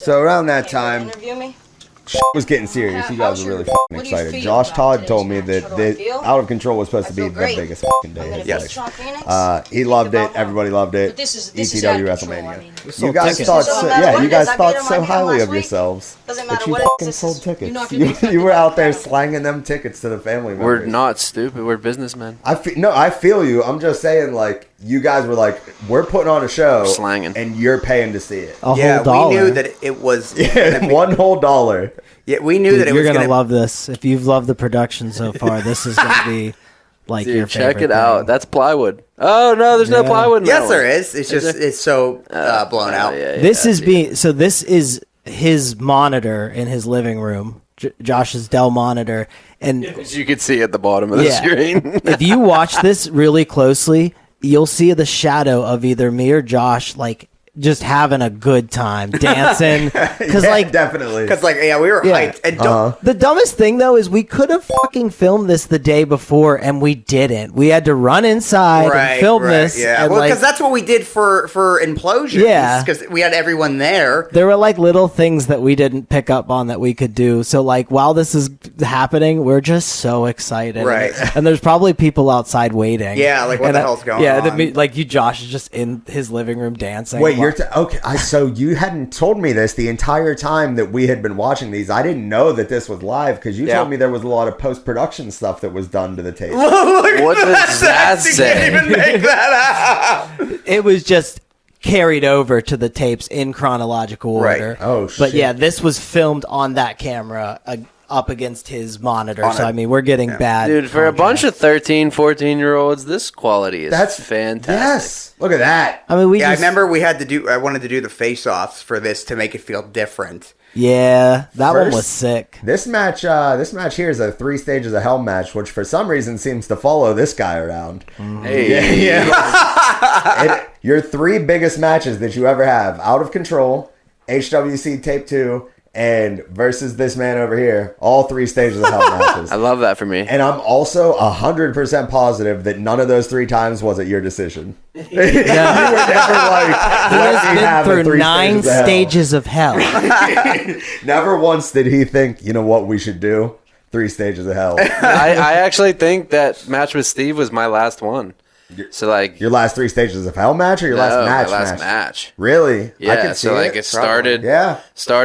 So around that time, Interview me? shit was getting serious. You guys were really fucking excited. Josh Todd told me that Out of Control was supposed to be the biggest fucking day of his life. He loved it. Everybody loved it. ETW WrestleMania. You guys thought so highly of yourselves that you fucking sold tickets. You were out there slanging them tickets to the family members. We're not stupid. We're businessmen. I feel you. I'm just saying, like, you guys were like, we're putting on a show, slanging, and you're paying to see it. Yeah, we knew that it was $1 whole. Yeah, we knew that it was you're gonna love this. If you've loved the production so far, this is gonna be like your favorite. Check it out. That's plywood. Oh no, there's no plywood. Yes, there is. It's just it's so blown out. This is his monitor in his living room. Josh's Dell monitor, and as you can see at the bottom of the screen. If you watch this really closely, you'll see the shadow of either me or Josh, like, just having a good time dancing. Because definitely. Because we were hyped. And the dumbest thing though is we could have fucking filmed this the day before and we didn't. We had to run inside and film this. Yeah, well, because that's what we did for Implosions. Yeah, because we had everyone there. There were like little things that we didn't pick up on that we could do. So like while this is happening, we're just so excited. Right. And there's probably people outside waiting. Yeah, like what the hell's going on? Yeah, like Josh is just in his living room dancing. Wait, okay. So you hadn't told me this the entire time that we had been watching these. I didn't know that this was live because you told me there was a lot of post-production stuff that was done to the tape. What does that say? You can't even make that out. It was just carried over to the tapes in chronological order. Right. Oh, shit. But yeah, this was filmed on that camera up against his monitor. So, I mean, we're getting bad. Dude, for a bunch of 13, 14-year-olds, this quality is fantastic. Yes. Look at that. I mean, I remember I wanted to do the face-offs for this to make it feel different. Yeah, that one was sick. This match here is a 3 Stages of Hell match, which for some reason seems to follow this guy around. Hey. Yeah. Your 3 biggest matches that you ever have: Out of Control, HWC Tape 2, and versus this man over here, all 3 Stages of Hell matches. I love that for me. And I'm also 100% positive that none of those 3 times was at your decision. You were never like, he has been through 9 stages of hell. Never once did he think, you know what we should do? 3 Stages of Hell. I actually think that match with Steve was my last one. So like your last 3 Stages of Hell match, or your last match? My last match. Really? Yeah. I can see it started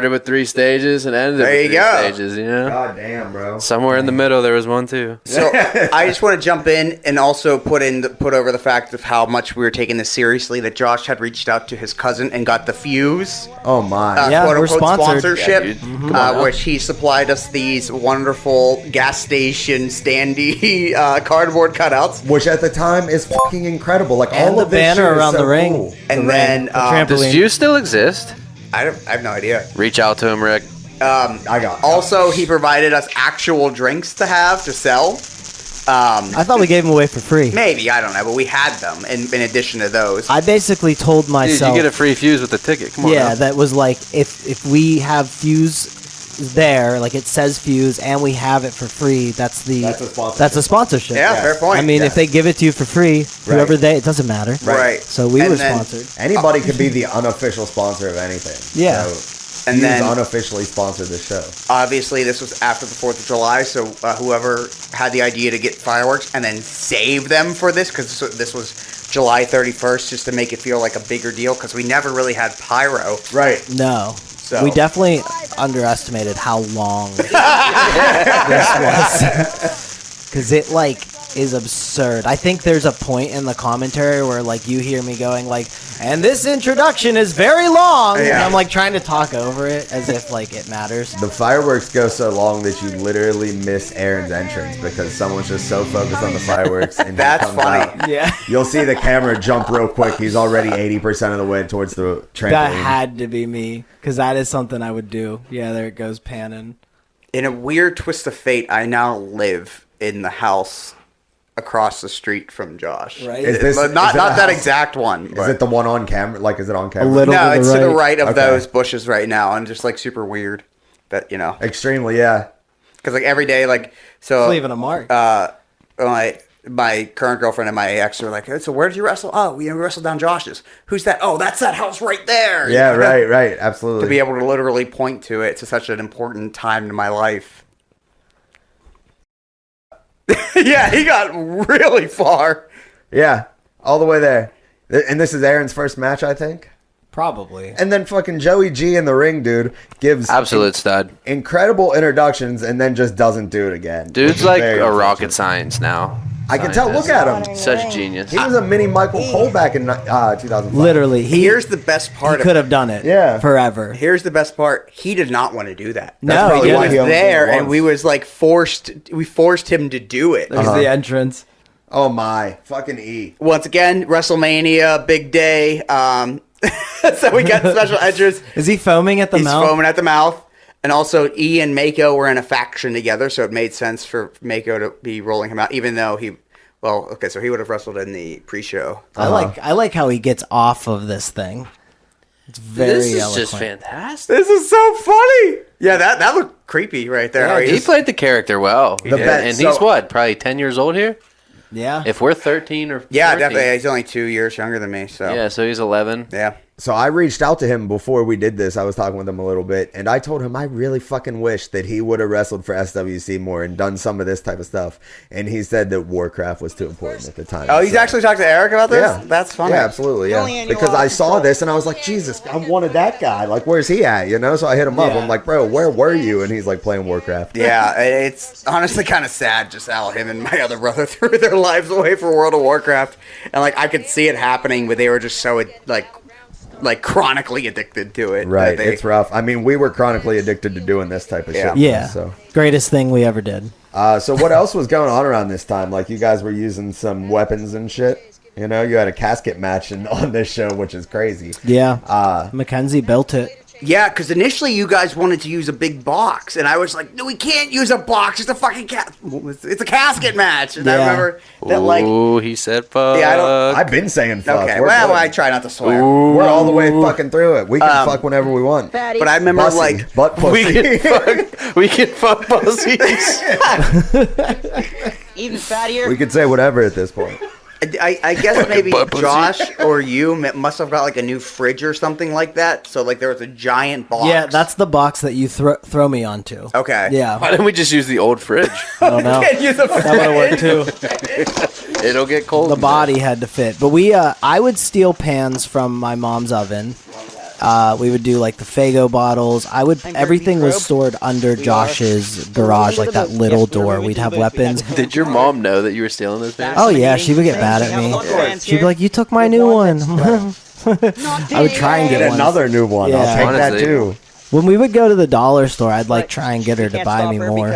with 3 stages and ended with 3 stages. You know. God damn, bro. Somewhere in the middle there was one too. So I just want to jump in and also put over the fact of how much we were taking this seriously. That Josh had reached out to his cousin and got the Fuse. Oh my! Quote we're unquote sponsored. sponsorship, which he supplied us these wonderful gas station standee cardboard cutouts, which at the time is fucking incredible. Like and all the of this banner shit around is so the ring. Cool. And then does Fuse still exist? I have no idea. Reach out to him, Rick. I got. Also, he provided us actual drinks to sell. I thought we gave them away for free. Maybe, I don't know, but we had them in addition to those. I basically told myself, dude, you get a free Fuse with the ticket. Come on. Yeah, now. that was like if we have Fuse there, like it says Fuse, and we have it for free. That's a sponsorship. Yeah, fair point. I mean, if they give it to you for free, whoever it doesn't matter. Right. So we were sponsored. Anybody could be the unofficial sponsor of anything. Yeah. So and then unofficially sponsored the show. Obviously, this was after the 4th of July, so whoever had the idea to get fireworks and then save them for this, because this was July 31st, just to make it feel like a bigger deal, because we never really had pyro. Right. No. So. We definitely underestimated how long this was. Because it, is absurd. I think there's a point in the commentary where, you hear me going, and this introduction is very long. Yeah. And I'm, trying to talk over it as if, it matters. The fireworks go so long that you literally miss Aaron's entrance because someone's just so focused on the fireworks. And that's funny. Out. Yeah. You'll see the camera jump real quick. He's already 80% of the way towards the trampoline. That had to be me, because that is something I would do. Yeah, there it goes, panning. In a weird twist of fate, I now live in the house across the street from Josh. Right. Not that exact one. Is it the one on camera? Is it on camera? No, it's to the right of those bushes right now, and just super weird. That Extremely, yeah. Because every day, so it's leaving a mark. my current girlfriend and my ex were like, so where did you wrestle? Oh, we wrestled down Josh's. Who's that? Oh, that's that house right there. Yeah, right, absolutely. To be able to literally point to it to such an important time in my life. Yeah, he got really far. Yeah, all the way there. And this is Aaron's first match, I think. Probably. And then fucking Joey G in the ring, dude, gives absolute stud, incredible introductions, and then just doesn't do it again. Dude's like a rocket science now. I can tell. Look at him. Such a genius. He was a mini Michael Cole back in 2005. Literally, here's the best part. He could have done it. Yeah, forever. Here's the best part. He did not want to do that. No, he was there, and we was like forced. We forced him to do it. There's the entrance. Oh my fucking E! Once again, WrestleMania, big day. So we got special entrance. Is he foaming at the mouth? He's foaming at the mouth. And also, E and Mako were in a faction together, so it made sense for Mako to be rolling him out, even though he... Well, okay, so he would have wrestled in the pre-show. I like how he gets off of this thing. It's very This is eloquent. just fantastic. This is so funny! Yeah, that looked creepy right there. Yeah, he played the character well. And he's what, probably 10 years old here? Yeah. If we're 13 or 14. Yeah, definitely. He's only 2 years younger than me. So yeah, so he's 11. Yeah. So I reached out to him before we did this. I was talking with him a little bit, and I told him I really fucking wish that he would have wrestled for SWC more and done some of this type of stuff. And he said that Warcraft was too important at the time. Oh, he's actually talked to Eric about this? Yeah. That's funny. Yeah, absolutely, yeah. Because I saw this, and I was like, Jesus, I wanted that guy. Like, where's he at, you know? So I hit him up. I'm like, bro, where were you? And he's like, playing Warcraft. Yeah, it's honestly kind of sad just how him and my other brother threw their lives away for World of Warcraft. And, like, I could see it happening, but they were just so, like chronically addicted to it. Right, it's rough. I mean, we were chronically addicted to doing this type of shit. Yeah, so greatest thing we ever did. So what else was going on around this time? Like, you guys were using some weapons and shit. You know, you had a casket match on this show, which is crazy. Yeah, Mackenzie built it. Yeah, because initially you guys wanted to use a big box, and I was like, no, we can't use a box. It's a fucking it's a casket match. And I remember that, like... Ooh, he said fuck. Yeah, I don't... I've been saying fuck. Okay, well, I try not to swear. We're all the way fucking through it. We can fuck whenever we want. But I remember, Pussy. like... Butt pussy. We can fuck pussies. Even fattier. We can say whatever at this point. I guess maybe Josh or you must have got like a new fridge or something like that. So like there was a giant box. Yeah, that's the box that you throw me onto. Okay. Yeah. Why didn't we just use the old fridge? I don't know. Can't use a fridge. That would have worked too. It'll get cold. The body had to fit. But I would steal pans from my mom's oven. We would do like the Faygo bottles. Everything was stored under Josh's garage, like that little door. We'd have weapons. Did your mom know that you were stealing those pants? Oh yeah, she would get mad at me. She'd be like, "You took my new one." I would try and get one. Another new one. Yeah. I'll take that too. When we would go to the dollar store, I'd like try and get her to buy me more.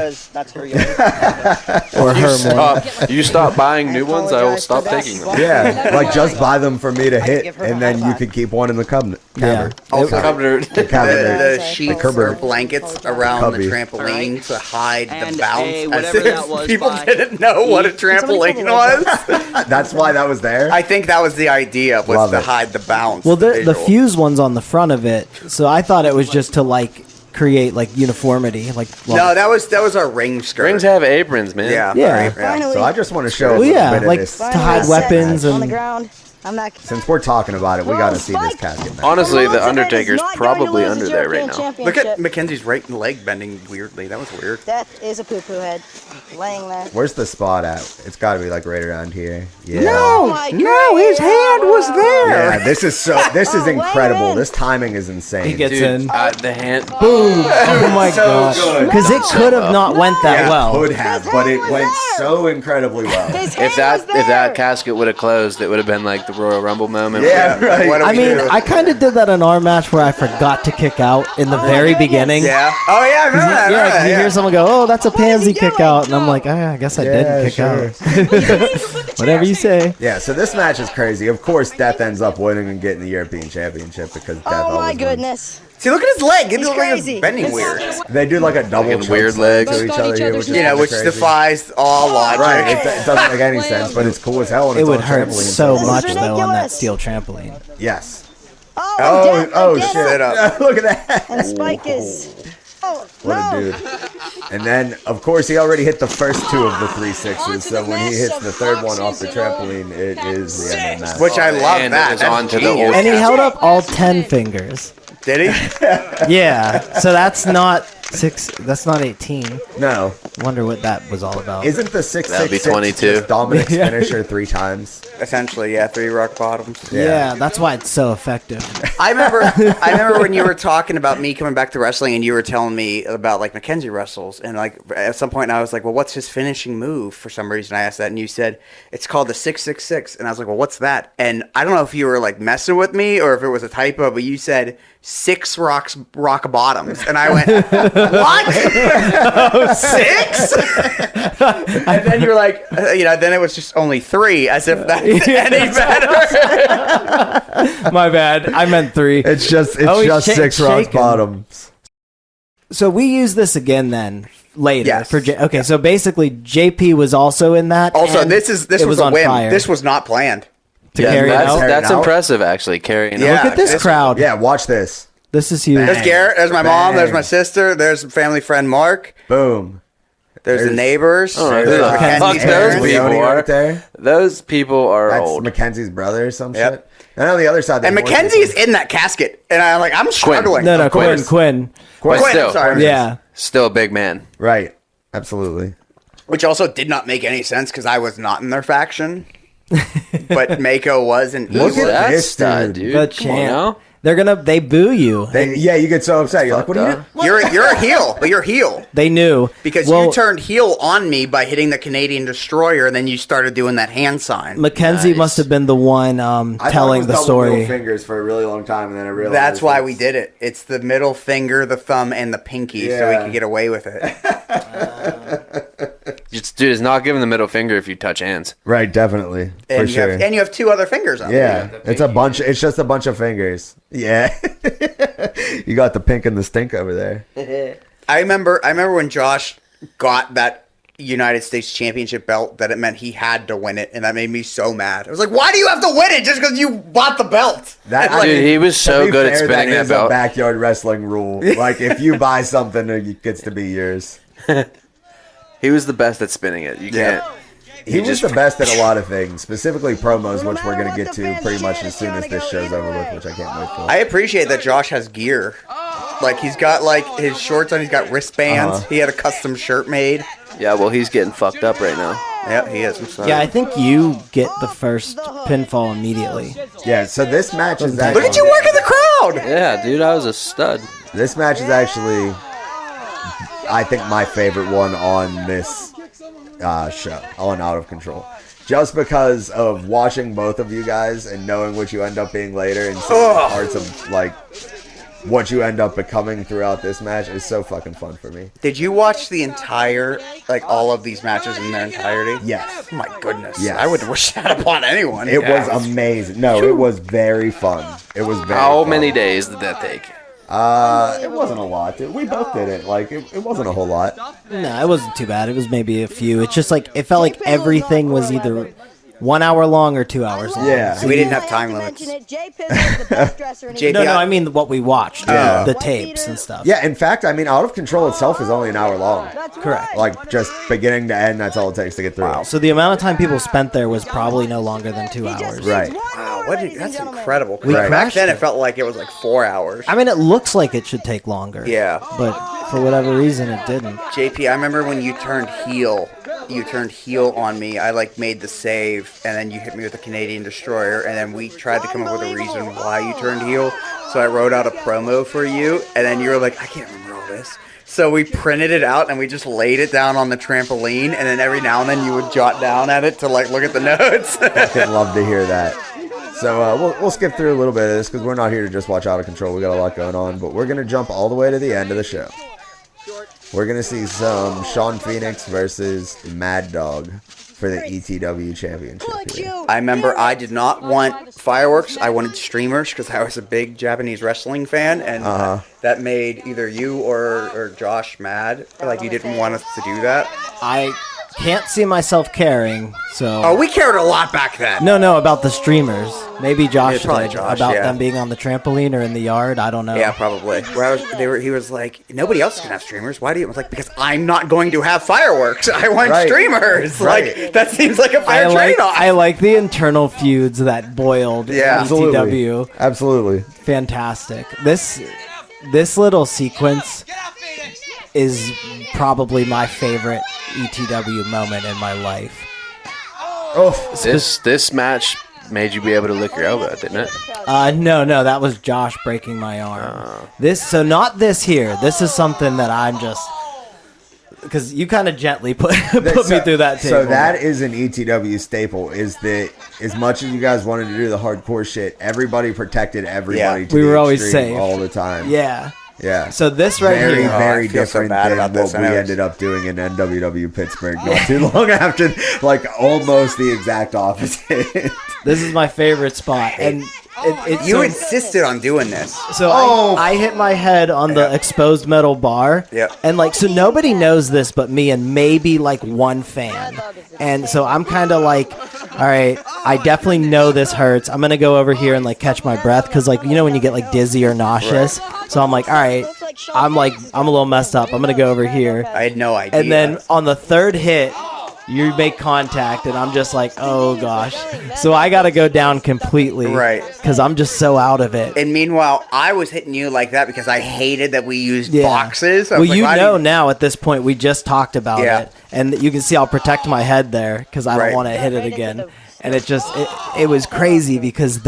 Or her more. You stop buying new ones, I will stop taking them. Yeah, like just buy them for me to hit, and then you could keep one in the cupboard. Yeah. Also, The cabinet. the sheets or blankets around the trampoline to hide the bounce. whatever As that if was people by- didn't know what a trampoline was. That's why that was there. I think that was the idea, was Love to it. hide the bounce. Well, the visual. fuse one's on the front of it, so I thought it was just to like create like uniformity. Like No, that was our ring skirt. Rings have aprons, man. Yeah. Yeah. Yeah. So I just want to show a Well, little yeah, bit of like this. to hide weapons on the and ground. I'm not. Since we're talking about it, we got to see this casket match. Honestly, the Undertaker's probably under there right now. Look at Mackenzie's right leg bending weirdly. That was weird. That is a poo-poo head laying there. Where's the spot at? It's got to be like right around here. Yeah. Oh my No, his hand was there. Yeah, this is Oh, incredible. wait. This timing is insane. he gets Dude, in. the hand. Boom! Oh my gosh! good. Because it could have not went that Yeah, well. could have, but it went so incredibly well. If that casket would have closed, it would have been like the Royal Rumble moment. Yeah, right. What do I we mean, do? I kind of did that in our match where I forgot to kick out in the very beginning. Yeah. Oh yeah, I remember that. Yeah, right, you yeah. hear someone go, "Oh, that's a pansy doing? kick out," and I'm like, I guess I Yeah, didn't kick sure. out. Whatever you say. Yeah, so this match is crazy. Of course, Death ends up winning and getting the European Championship because Death Oh my always wins. goodness. See, look at his leg. It He's looks like crazy. it's bending weird. They do like a double Fucking choke weird slam legs. to each other here, which is You know, which crazy. defies all logic. Right, it doesn't make any sense, but it's cool as hell. And It it's would on hurt trampoline. so This is much though on that ridiculous. steel trampoline. Yes. Oh, Oh Death shit! again. Sit up. Look at that. And Spike is. Oh What no. a dude. And then, of course, he already hit the first 2 of the 360s. So when he hits the third one off the trampoline, it is the end of the match. Which I love And that. it was That's on to the genius. old And he held up all 10 fingers. Did he? Yeah. So that's not 6. That's not 18. No. Wonder what that was all about. Isn't the 666 That'd be 22. just Dominic's Yeah. finisher 3 times? Essentially, yeah, 3 rock bottoms. Yeah, that's why it's so effective. I remember when you were talking about me coming back to wrestling, and you were telling me about like Mackenzie wrestles, and like at some point I was like, well, what's his finishing move? For some reason I asked that, and you said it's called the 666, and I was like, well, what's that? And I don't know if you were like messing with me or if it was a typo, but you said 6 rock bottoms, and I went, what? 6? And then you were like, then it was just only 3, as if that's any better. My bad. I meant 3. It's just he's 6 rock shaking. bottoms. So we use this again then later Yes. for okay. So basically, JP was also in that. Also, and this it was a on win. fire. This was not planned. to carry it out. That's out. impressive, actually, carrying Yeah. out. Look at this this- crowd. Yeah, watch this. This is huge. There's Garrett. There's my mom. There's Bang. my sister. There's family friend Mark. Boom. There's the neighbors. Oh, There's who the Mackenzie's fuck those parents. people Leone are? right there. Those people are That's old. Mackenzie's brother or some Yep. shit. And on the other side, And there's more Mackenzie is people. in that casket, and I'm struggling. No, course. Quinn. But Quinn, still, sorry. Yeah. still a big man. Right. Absolutely. Which also did not make any sense because I was not in their faction, but Mako was, and he Look was. at That this stud, dude. dude. The Come on champ. now. They boo you. Yeah, you get so upset. You're like, what are you Fucked doing? You're a heel, but you're heel They knew because Well, you turned heel on me by hitting the Canadian Destroyer, and then you started doing that hand sign. Mackenzie Nice. must have been the one I thought it telling was the double story. middle fingers for a really long time, and then I realized That's why it's- we did it. It's the middle finger, the thumb, and the pinky, so we Yeah. could get away with it. Dude, it's not giving the middle finger if you touch hands. Right, definitely. And For you sure. have 2 other fingers on. Yeah, it's a bunch. It's just a bunch of fingers. Yeah, you got the pink and the stink over there. I remember when Josh got that United States Championship belt, that it meant he had to win it, and that made me so mad. I was like, why do you have to win it just because you bought the belt? That Like, Dude, he was to so be good at fair, spinning that is a belt. backyard wrestling rule. Like if you buy something, it gets to be yours. He was the best at spinning it. You Yeah. can't. He was the best at a lot of things, specifically promos, which we're gonna get to pretty much as soon as this show's over with, which I can't wait for. I appreciate that Josh has gear. Like, he's got, like, his shorts on, he's got wristbands. He had a custom shirt made. Yeah, well, he's getting fucked up right now. Yep, he is. Yeah, I think you get the first pinfall immediately. Yeah, so this match is Look at actually, you working the crowd! Yeah, dude, I was a stud. this match is actually, I think, my favorite one on this show, on Out of Control. Just because of watching both of you guys and knowing what you end up being later and seeing the parts of, like, what you end up becoming throughout this match is so fucking fun for me. Did you watch the entire, like, all of these matches in their entirety? Yes. Oh my goodness. Yes. I would wish that upon anyone. It was amazing. No, it was very fun. It was very How fun. many days did that take? It wasn't a lot. We both did it. Like, it wasn't a whole lot. No, it wasn't too bad. It was maybe a few. It's just like it felt like everything was either 1 hour long or 2 hours long. Yeah. We didn't have time limits. JP, No, I mean what we watched, Yeah. the tapes and stuff. Yeah, in fact, I mean, Out of Control itself is only an hour long. Correct. Like, just beginning to end, that's all it takes to get through. So the amount of time people spent there was probably no longer than 2 hours. Right. Wow, that's incredible. We Back crushed then, it. it felt like it was like 4 hours. I mean, it looks like it should take longer. Yeah. But for whatever reason, it didn't. JP, I remember when you turned heel. You turned heel on me. I like made the save, and then you hit me with a Canadian Destroyer, and then we tried to come up with a reason why you turned heel. So I wrote out a promo for you, and then you were like, I can't remember all this. So we printed it out, and we just laid it down on the trampoline, and then every now and then you would jot down at it to like look at the notes. Fucking love to hear that. So we'll skip through a little bit of this because we're not here to just watch Out of Control. We got a lot going on, but we're gonna jump all the way to the end of the show. We're gonna see some Sean Phoenix versus Mad Dog for the ETW championship here. I remember I did not want fireworks. I wanted streamers because I was a big Japanese wrestling fan, and that made either you or Josh mad. Like, you didn't want us to do that. I can't see myself caring, so... Oh, we cared a lot back then. No, about the streamers. Maybe Josh It's probably did Josh, about yeah. them being on the trampoline or in the yard. I don't know. Yeah, probably. He was like, nobody else can have streamers. Why do you? I was like, because I'm not going to have fireworks. I want Right. streamers. Right. Like that seems like a fair I trade-off. like the internal feuds that boiled Yeah. in ETW. Absolutely. Fantastic. This little sequence is probably my favorite ETW moment in my life. Oh, This match made you be able to lick your elbow, didn't it? No, that was Josh breaking my arm. So not this here. This is something that I'm just because you kind of gently put me through that table. So that is an ETW staple. Is that as much as you guys wanted to do the hardcore shit, everybody protected everybody. Yeah. To We the were always extreme safe. all the time. Yeah. Yeah. So this right very, here. very I feel so different bad than about this. what we I know ended up doing in NWW Pittsburgh not too long after. Like almost the exact opposite. This is my favorite spot, and it's You insisted on doing this. So I hit my head on the exposed metal bar. Yeah. And like, so nobody knows this but me and maybe like one fan. And so I'm kind of like, all right, I definitely know this hurts. I'm going to go over here and like catch my breath. Cause like, you know, when you get like dizzy or nauseous. Right. So I'm like, all right, I'm a little messed up. I'm going to go over here. I had no idea. And then on the third hit, you make contact, and I'm just like, oh gosh. So I got to go down completely, Right. Because I'm just so out of it. And meanwhile, I was hitting you like that because I hated that we used Yeah. boxes. I Well, was like, you why know didn't- now at this point, we just talked about Yeah. it, and you can see I'll protect my head there because I don't Right. want to hit it again. And it was crazy because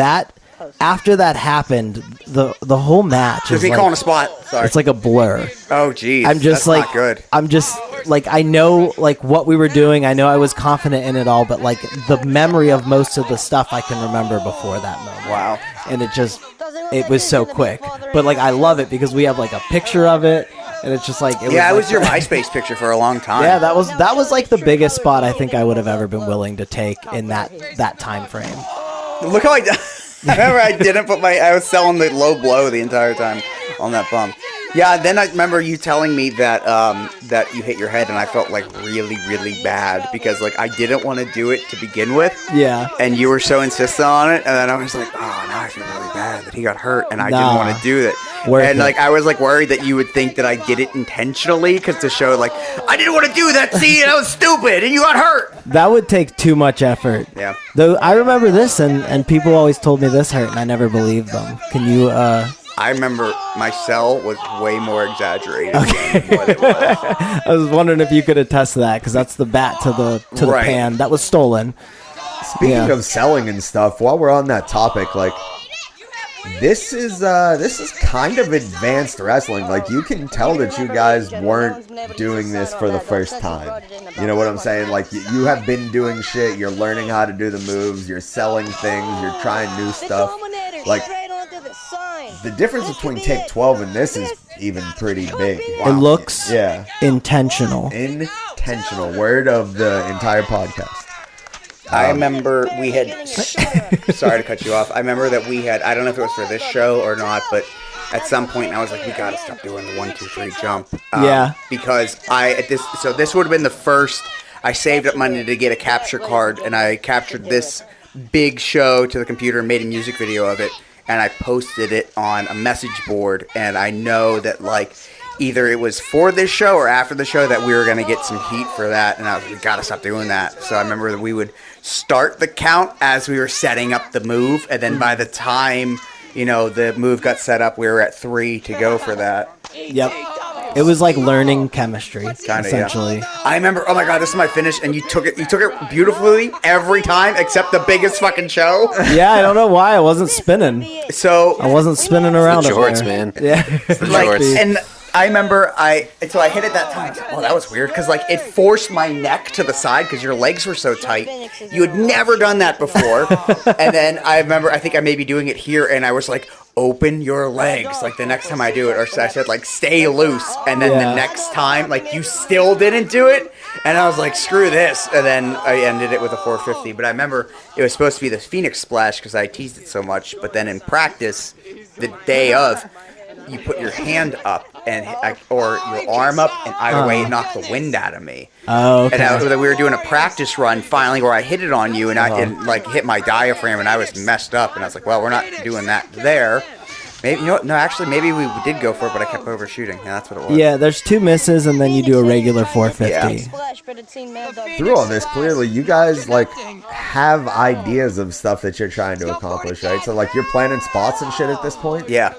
after that happened, the whole match Just is me like, calling a spot. Sorry. it's like a blur. Oh, geez. I'm just That's like, not good. I'm just like, I know like what we were doing. I know I was confident in it all, but like the memory of most of the stuff I can remember before that moment. Wow. And it was so quick. But like, I love it because we have like a picture of it, and it's just like, It like, was your MySpace picture for a long time. Yeah, that was like the biggest spot I think I would have ever been willing to take in that time frame. Look how I remember I didn't put I was selling the low blow the entire time on that bump. Yeah, then I remember you telling me that that you hit your head, and I felt like really, really bad because like I didn't want to do it to begin with. Yeah. And you were so insistent on it, and then I was like, oh, now I feel really bad that he got hurt, and I didn't Nah. want to do it. Worth And it. like I was like worried that you would think that I did it intentionally because to show like I didn't want to do that. See, that was stupid, and you got hurt. That would take too much effort. Yeah. Though I remember this, and people always told me this hurt, and I never believed them. Can you? I remember my cell was way more exaggerated than what it was. I was wondering if you could attest to that because that's the bat to the Right. pan that was stolen. Speaking Yeah. of selling and stuff, while we're on that topic, like this is kind of advanced wrestling. Like you can tell that you guys weren't doing this for the first time. You know what I'm saying? Like you have been doing shit. You're learning how to do the moves. You're selling things. You're trying new stuff. Like the difference between Take 12 and this is even pretty big. It looks intentional. Intentional. Word of the entire podcast. I remember we had. Sorry to cut you off. I remember that we had. I don't know if it was for this show or not, but at some point I was like, we gotta stop doing the 1, 2, 3 jump. Yeah. Because this would have been the first. I saved up money to get a capture card, and I captured this big show to the computer and made a music video of it, and I posted it on a message board. And I know that like either it was for this show or after the show that we were gonna get some heat for that, and I was like, we gotta stop doing that. So I remember that we would start the count as we were setting up the move, and then by the time the move got set up, we were at 3 to go for that. Yep. It was like learning chemistry, Kinda, essentially. yeah. I remember, oh my god, this is my finish, and you took it beautifully every time except the biggest fucking show. Yeah, I don't know why I wasn't spinning. So I wasn't spinning around. The up jorts, there. man. Yeah. The like, jorts. and I remember so I hit it that time. I was like, oh, that was weird because like it forced my neck to the side because your legs were so tight. You had never done that before. And then I remember, I think I may be doing it here, and I was like, open your legs like the next time I do it, or I said like stay loose, and then the next time like you still didn't do it, and I was like screw this, and then I ended it with a 450. But I remember it was supposed to be the Phoenix Splash because I teased it so much, but then in practice the day of, you put your hand up and or your arm up, and either way it knocked the wind out of me. Oh, okay. And we were doing a practice run finally where I hit it on you, and I like hit my diaphragm, and I was messed up, and I was like, well, we're not doing that there. Maybe actually maybe we did go for it, but I kept overshooting. Yeah, that's what it was. Yeah, there's 2 misses, and then you do a regular 450. Through all this, clearly, you guys like have ideas of stuff that you're trying to accomplish, right? So like you're planning spots and shit at this point. Yeah.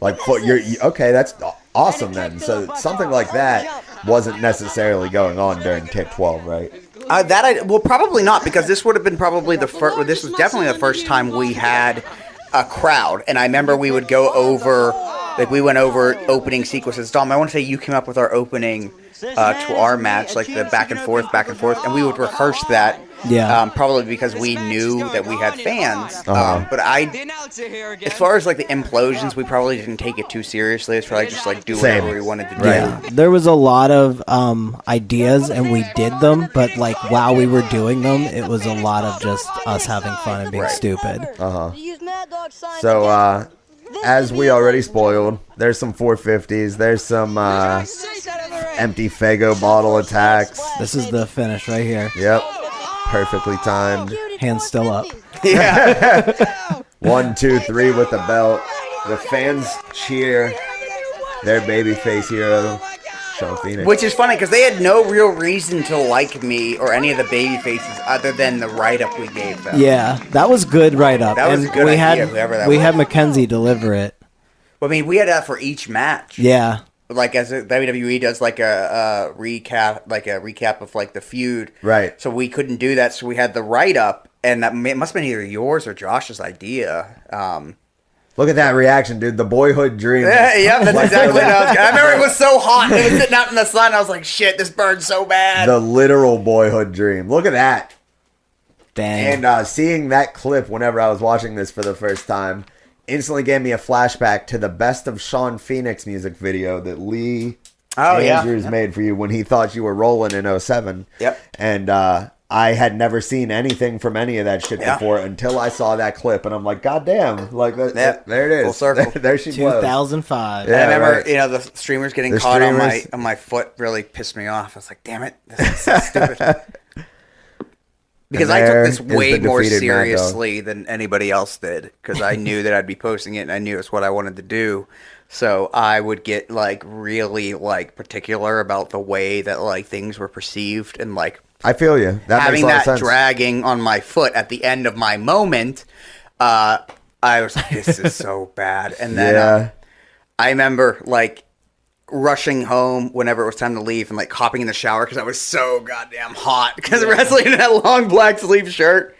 Like okay, that's awesome then. So something like that wasn't necessarily going on during TIT 12, right? Well, probably not, because this would have been probably the first. This was definitely the first time we had a crowd, and I remember we would go over, like we went over opening sequences. Dom, I want to say you came up with our opening to our match, like the back and forth, and we would rehearse that. Yeah. Probably because we knew that we had fans. But as far as like the implosions, we probably didn't take it too seriously. It's probably just like do whatever we wanted to do. Yeah. There was a lot of ideas, and we did them, but like while we were doing them, it was a lot of just us having fun and being stupid. So, as we already spoiled, there's some 450s, there's some empty Fago bottle attacks. This is the finish right here. Yep. Perfectly timed. Hands still up. Yeah. 1, 2, 3 with the belt. The fans cheer their babyface hero, Sean Phoenix. Which is funny because they had no real reason to like me or any of the baby faces other than the write-up we gave them. Yeah, that was good write-up. That was a good idea, whoever that we was. had Mackenzie deliver it. Well, I mean, we had that for each match. Yeah. Like as WWE does like a recap of like the feud. Right. So we couldn't do that, so we had the write-up, and that it must have been either yours or Josh's idea. Look at that reaction, dude. The boyhood dream. Yeah, that's exactly what I was. I remember it was so hot. It was sitting out in the sun. I was like, shit, this burns so bad. The literal boyhood dream. Look at that. Dang. And seeing that clip whenever I was watching this for the first time instantly gave me a flashback to the Best of Sean Phoenix music video that Lee Andrews made for you when he thought you were rolling in 07. Yep. And I had never seen anything from any of that shit before until I saw that clip, and I'm like, God damn, like there it is. Full circle. There she was. 2005. Yeah, I remember, right. the streamers getting caught on my foot really pissed me off. I was like, damn it, this is so stupid. Because I took this way more seriously than anybody else did, because I knew that I'd be posting it, and I knew it's what I wanted to do. So I would get like really like particular about the way that like things were perceived, and like I feel you. That having makes a lot of that sense. dragging on my foot at the end of my moment. I was like, this is so bad. And then I remember like rushing home whenever it was time to leave and like hopping in the shower because I was so goddamn hot because wrestling in that long black sleeve shirt.